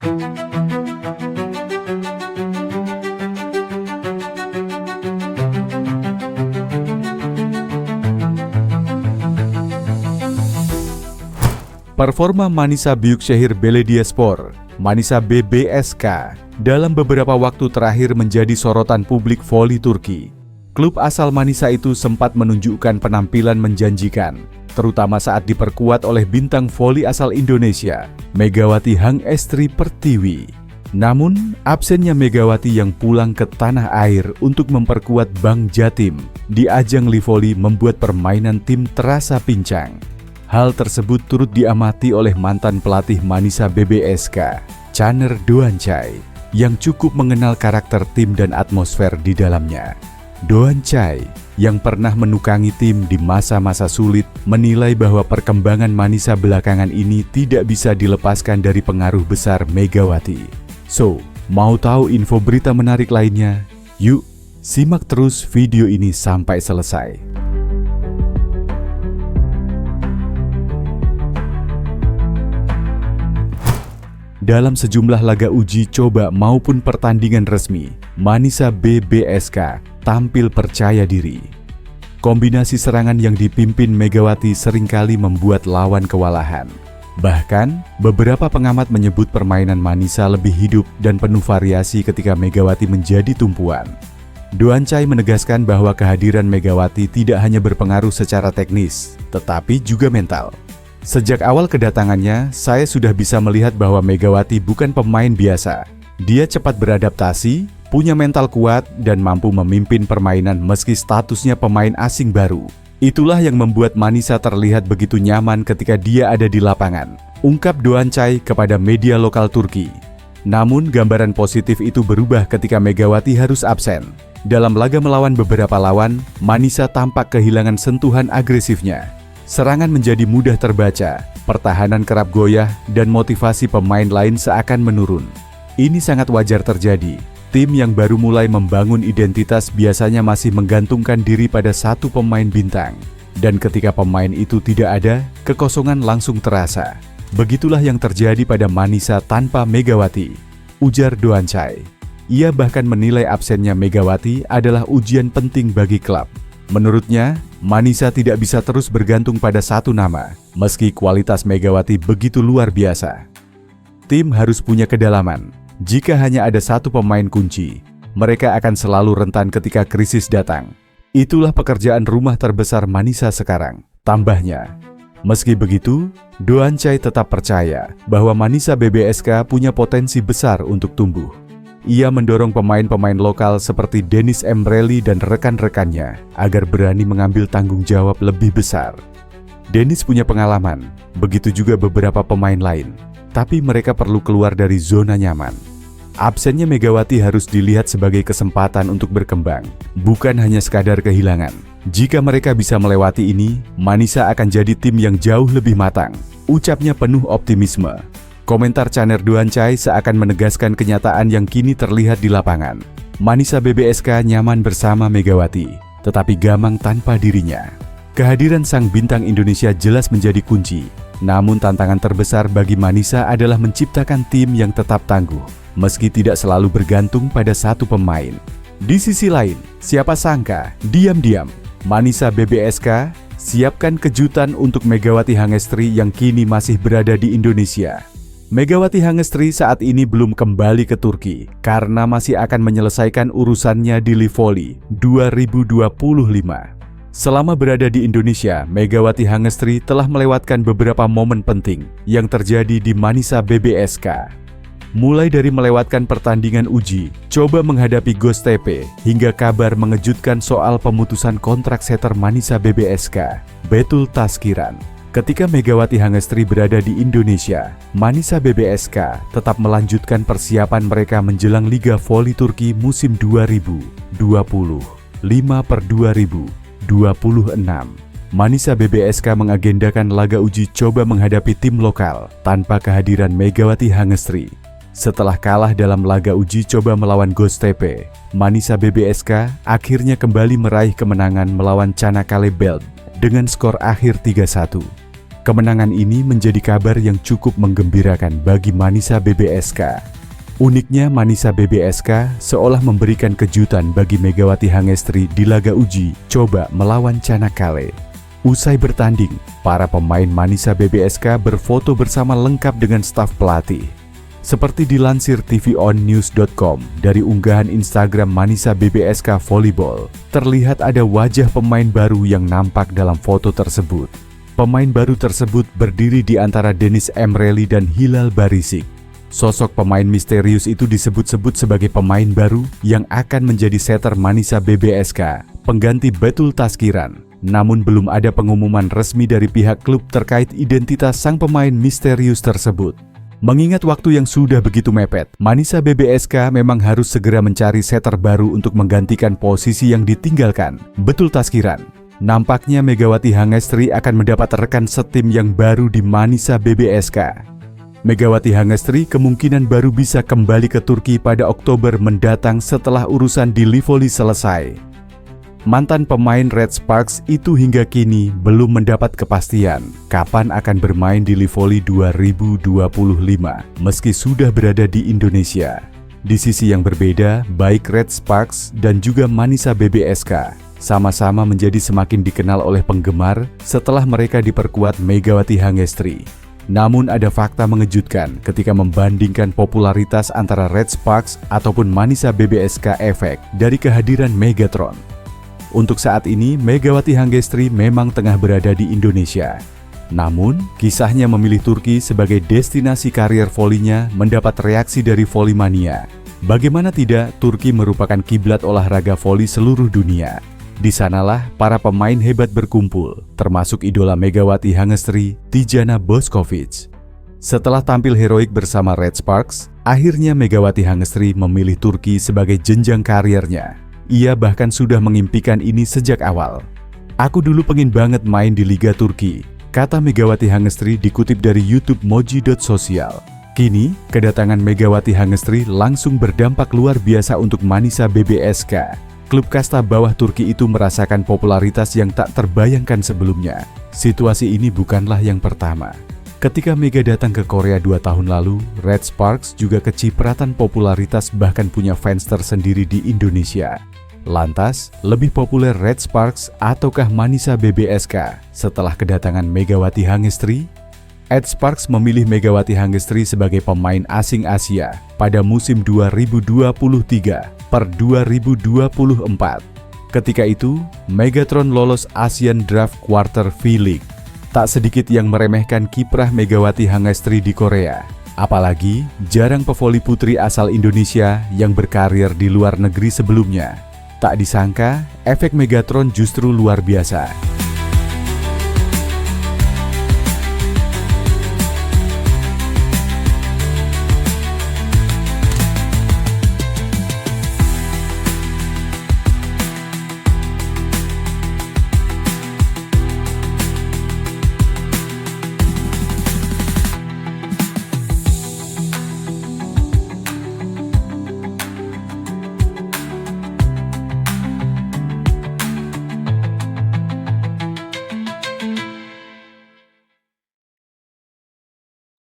Performa Manisa Büyükşehir Belediyespor, Manisa BBSK, dalam beberapa waktu terakhir menjadi sorotan publik voli Turki. Klub asal Manisa itu sempat menunjukkan penampilan menjanjikan, terutama saat diperkuat oleh bintang voli asal Indonesia, Megawati Hangestri Pertiwi. Namun, absennya Megawati yang pulang ke tanah air untuk memperkuat Bank Jatim di ajang Livoli membuat permainan tim terasa pincang. Hal tersebut turut diamati oleh mantan pelatih Manisa BBSK, Caner Doğançay, yang cukup mengenal karakter tim dan atmosfer di dalamnya. Doğançay, yang pernah menukangi tim di masa-masa sulit, menilai bahwa perkembangan Manisa belakangan ini tidak bisa dilepaskan dari pengaruh besar Megawati. So, mau tahu info berita menarik lainnya? Yuk, simak terus video ini sampai selesai. Dalam sejumlah laga uji coba maupun pertandingan resmi, Manisa BBSK tampil percaya diri. Kombinasi serangan yang dipimpin Megawati seringkali membuat lawan kewalahan. Bahkan, beberapa pengamat menyebut permainan Manisa lebih hidup dan penuh variasi ketika Megawati menjadi tumpuan. Doğançay menegaskan bahwa kehadiran Megawati tidak hanya berpengaruh secara teknis, tetapi juga mental. Sejak awal kedatangannya, saya sudah bisa melihat bahwa Megawati bukan pemain biasa. Dia cepat beradaptasi, punya mental kuat, dan mampu memimpin permainan meski statusnya pemain asing baru. Itulah yang membuat Manisa terlihat begitu nyaman ketika dia ada di lapangan, ungkap Doğançay kepada media lokal Turki. Namun, gambaran positif itu berubah ketika Megawati harus absen. Dalam laga melawan beberapa lawan, Manisa tampak kehilangan sentuhan agresifnya. Serangan menjadi mudah terbaca, pertahanan kerap goyah, dan motivasi pemain lain seakan menurun. Ini sangat wajar terjadi. Tim yang baru mulai membangun identitas biasanya masih menggantungkan diri pada satu pemain bintang. Dan ketika pemain itu tidak ada, kekosongan langsung terasa. Begitulah yang terjadi pada Manisa tanpa Megawati, ujar Doğançay. Ia bahkan menilai absennya Megawati adalah ujian penting bagi klub. Menurutnya, Manisa tidak bisa terus bergantung pada satu nama, meski kualitas Megawati begitu luar biasa. Tim harus punya kedalaman. Jika hanya ada satu pemain kunci, mereka akan selalu rentan ketika krisis datang. Itulah pekerjaan rumah terbesar Manisa sekarang, tambahnya. Meski begitu, Doğançay tetap percaya bahwa Manisa BBSK punya potensi besar untuk tumbuh. Ia mendorong pemain-pemain lokal seperti Dennis Emreli dan rekan-rekannya agar berani mengambil tanggung jawab lebih besar. Dennis punya pengalaman, begitu juga beberapa pemain lain, tapi mereka perlu keluar dari zona nyaman. Absennya Megawati harus dilihat sebagai kesempatan untuk berkembang, bukan hanya sekadar kehilangan. Jika mereka bisa melewati ini, Manisa akan jadi tim yang jauh lebih matang, ucapnya penuh optimisme. Komentar Caner Doğançay seakan menegaskan kenyataan yang kini terlihat di lapangan. Manisa BBSK nyaman bersama Megawati, tetapi gamang tanpa dirinya. Kehadiran sang bintang Indonesia jelas menjadi kunci. Namun tantangan terbesar bagi Manisa adalah menciptakan tim yang tetap tangguh, meski tidak selalu bergantung pada satu pemain. Di sisi lain, siapa sangka, diam-diam, Manisa BBSK siapkan kejutan untuk Megawati Hangestri yang kini masih berada di Indonesia. Megawati Hangestri saat ini belum kembali ke Turki karena masih akan menyelesaikan urusannya di Livoli 2025. Selama berada di Indonesia, Megawati Hangestri telah melewatkan beberapa momen penting yang terjadi di Manisa BBSK. Mulai dari melewatkan pertandingan uji, coba menghadapi Göztepe, hingga kabar mengejutkan soal pemutusan kontrak setter Manisa BBSK, Betül Taşkiran. Ketika Megawati Hangestri berada di Indonesia, Manisa BBSK tetap melanjutkan persiapan mereka menjelang Liga Voli Turki musim 2020, 5/2026. Manisa BBSK mengagendakan laga uji coba menghadapi tim lokal tanpa kehadiran Megawati Hangestri. Setelah kalah dalam laga uji coba melawan Göztepe, Manisa BBSK akhirnya kembali meraih kemenangan melawan Çanakkale Belt dengan skor akhir 3-1. Kemenangan ini menjadi kabar yang cukup menggembirakan bagi Manisa BBSK. Uniknya Manisa BBSK seolah memberikan kejutan bagi Megawati Hangestri di laga uji coba melawan Canakkale. Usai bertanding, para pemain Manisa BBSK berfoto bersama lengkap dengan staf pelatih. Seperti dilansir tvonnews.com dari unggahan Instagram Manisa BBSK Volleyball, terlihat ada wajah pemain baru yang nampak dalam foto tersebut. Pemain baru tersebut berdiri di antara Dennis Emreli dan Hilal Barisik. Sosok pemain misterius itu disebut-sebut sebagai pemain baru yang akan menjadi setter Manisa BBSK, pengganti Betul Taskiran. Namun belum ada pengumuman resmi dari pihak klub terkait identitas sang pemain misterius tersebut. Mengingat waktu yang sudah begitu mepet, Manisa BBSK memang harus segera mencari setter baru untuk menggantikan posisi yang ditinggalkan Betul Taskiran. Nampaknya Megawati Hangestri akan mendapat rekan setim yang baru di Manisa BBSK. Megawati Hangestri kemungkinan baru bisa kembali ke Turki pada Oktober mendatang setelah urusan di Livoli selesai. Mantan pemain Red Sparks itu hingga kini belum mendapat kepastian kapan akan bermain di Livoli 2025 meski sudah berada di Indonesia. Di sisi yang berbeda, baik Red Sparks dan juga Manisa BBSK sama-sama menjadi semakin dikenal oleh penggemar setelah mereka diperkuat Megawati Hangestri. Namun ada fakta mengejutkan ketika membandingkan popularitas antara Red Sparks ataupun Manisa BBSK efek dari kehadiran Megatron. Untuk saat ini, Megawati Hangestri memang tengah berada di Indonesia. Namun, kisahnya memilih Turki sebagai destinasi karier volinya mendapat reaksi dari volley-mania. Bagaimana tidak, Turki merupakan kiblat olahraga voli seluruh dunia. Di sanalah para pemain hebat berkumpul, termasuk idola Megawati Hangestri, Tijana Boskovic. Setelah tampil heroik bersama Red Sparks, akhirnya Megawati Hangestri memilih Turki sebagai jenjang kariernya. Ia bahkan sudah mengimpikan ini sejak awal. "Aku dulu pengen banget main di Liga Turki," kata Megawati Hangestri dikutip dari YouTube moji.social. Kini, kedatangan Megawati Hangestri langsung berdampak luar biasa untuk Manisa BBSK. Klub kasta bawah Turki itu merasakan popularitas yang tak terbayangkan sebelumnya. Situasi ini bukanlah yang pertama. Ketika Mega datang ke Korea 2 tahun lalu, Red Sparks juga kecipratan popularitas bahkan punya fans tersendiri di Indonesia. Lantas, lebih populer Red Sparks ataukah Manisa BBSK setelah kedatangan Megawati Hangestri? Red Sparks memilih Megawati Hangestri sebagai pemain asing Asia pada musim 2023/2024. Ketika itu, Megatron lolos Asian Draft Quarter V-League. Tak sedikit yang meremehkan kiprah Megawati Hangestri di Korea. Apalagi jarang pevoli putri asal Indonesia yang berkarir di luar negeri sebelumnya. Tak disangka, efek Megatron justru luar biasa.